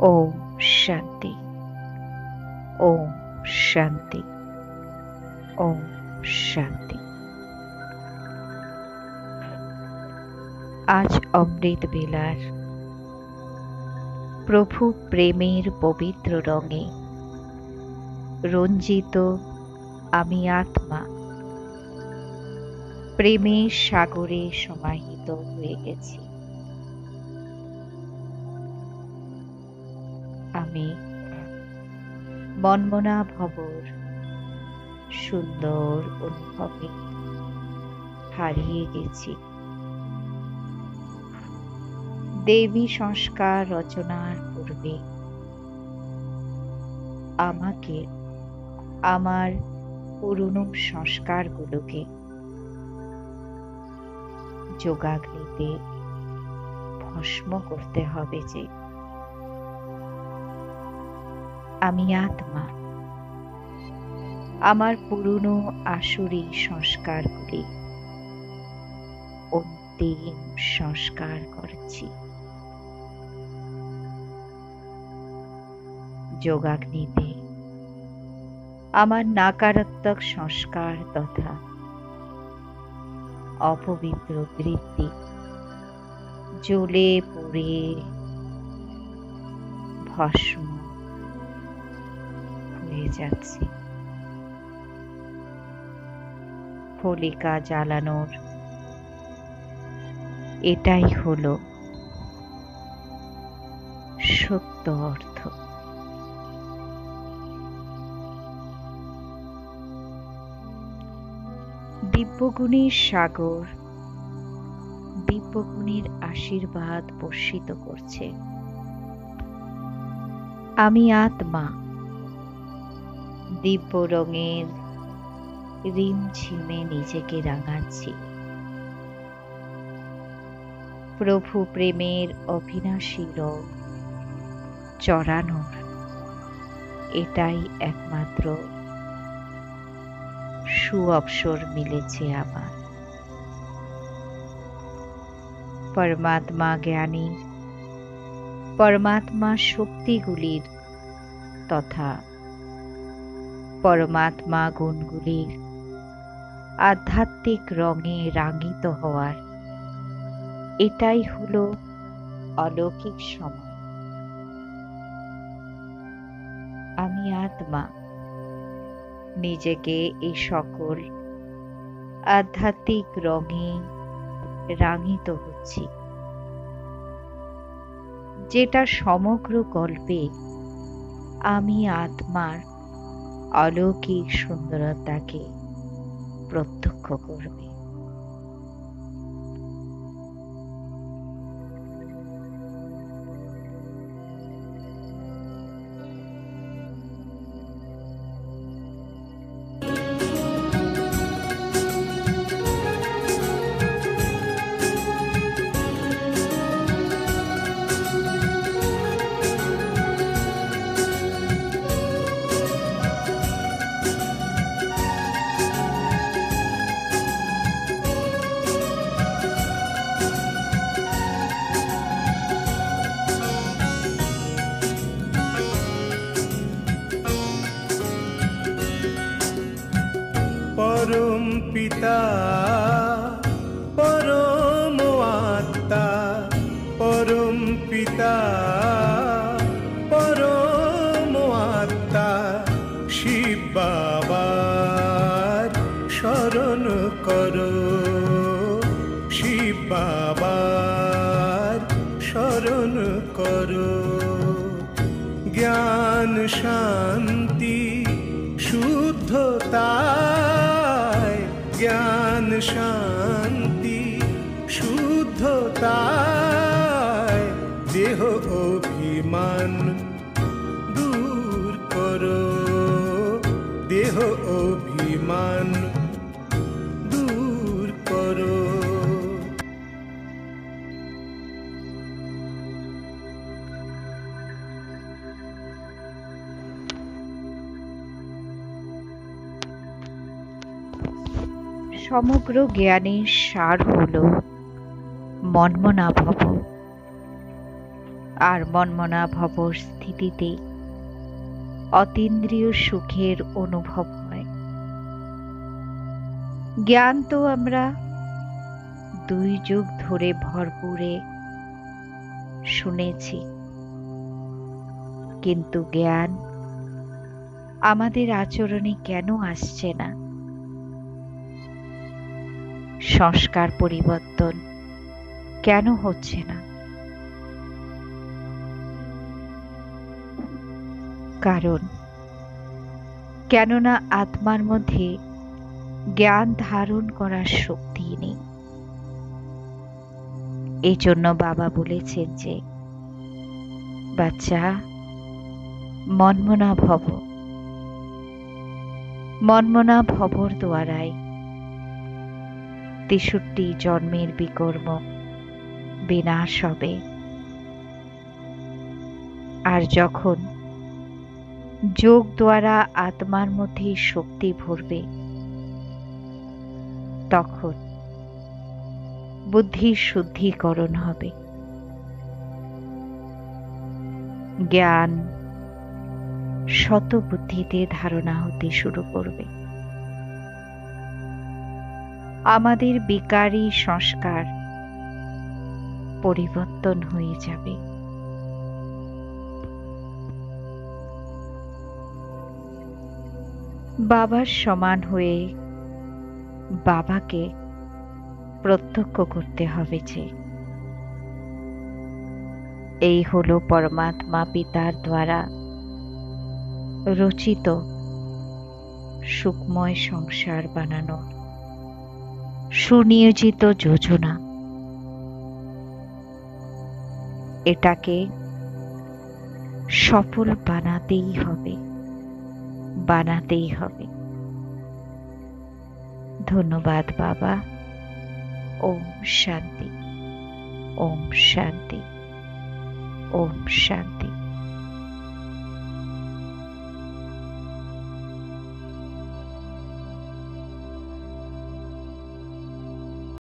ओम शांति। ओम शांति। ओम शांति। आज अमृत बेलार प्रभु प्रेमेर पवित्र रंगे रंजित आमी आत्मा प्रेमेर सागरे समाहित हये गेছি। आमी मनमना भवर सुंदर अनुभवे हारिয়ে গেছি। देवी संस्कार रचनार पूर्वे आमाके आमार पुरानो संस्कारगुलोके जोगाग्निते भस्म करते हबे जे आमी आत्मा आमार पुरानो आसुरी संस्कारगुली अंतिम संस्कार करছি। যোগাগ্নিতে আমার নাকারাত্মক সংস্কার তথা অপবিত্র বৃত্তি জ্বলে পুড়ে ভস্ম হয়ে যাচ্ছে। হোলিকা জ্বালানোর এটাই হলো সত্য অর্থ। দিব্যগুণের সাগর দিব্যগুণের আশীর্বাদ বর্ষিত করছে। আমি আত্মা দিব্য রঙের রিমঝিমে নিজেকে রাঙাচ্ছি। প্রভু প্রেমের অবিনাশী রং চড়ানোর এটাই একমাত্র সুঅবসর মিলেছে আমার। পরমাত্মা জ্ঞানী পরমাত্মা শক্তিগুলির তথা পরমাত্মা গুণগুলির আধ্যাত্মিক রঙে রাঙিত হওয়ার এটাই হলো অলৌকিক সময়। আমি আত্মা নিজেকে এই সকল আধ্যাত্মিক রঙে রাঙিত হচ্ছি, যেটা সমগ্র গল্পে আমি আত্মার অলৌকিক সুন্দরতাকে প্রত্যক্ষ করবে। परम पिता परम आत्मा परम पिता परम आत्मा शिव बाबार शरण करो शिव बाबार शरण करो। ज्ञान शांति शुद्धता ज्ञान शांति शुद्धताय देह अभिमान दूर करो देह अभिमान दूर करो। সমগ্র জ্ঞানের সার হল মনমনা ভব। আর মনমনা ভবর স্থিতিতে অতীন্দ্রিয় সুখের অনুভব হয়। জ্ঞান তো আমরা 2 যুগ ধরে ভরপুরে শুনেছি, কিন্তু জ্ঞান আমাদের আচরণে কেন আসছে না? সংস্কার পরিবর্তন কেন হচ্ছে না? কারণ কেননা আত্মার মধ্যে জ্ঞান ধারণ করার শক্তি নেই। এই জন্য বাবা বলেছেন যে, বাচ্চা, মনমনা ভব। মনমনা ভবর দ্বারাই 63 জন্মের বিকর্ম বিনাশ হবে। আর যখন যোগ দ্বারা আত্মার মধ্যে শক্তি ভরবে, তখন বুদ্ধির শুদ্ধিকরণ হবে। জ্ঞান শত বুদ্ধিতে ধারণা হতে শুরু করবে। আমাদের বিকারী সংস্কার পরিবর্তন হয়ে যাবে। বাবার সমান হয়ে বাবাকে প্রত্যক্ষ করতে হবে যে এই হলো পরমাত্মা পিতার দ্বারা রচিত সুখময় সংসার বানানোর সুনিয়োজিত যোজনা। এটাকে সফল বানাতেই হবে, বানাতেই হবে। ধন্যবাদ বাবা। ওম শান্তি, ওম শান্তি, ওম শান্তি।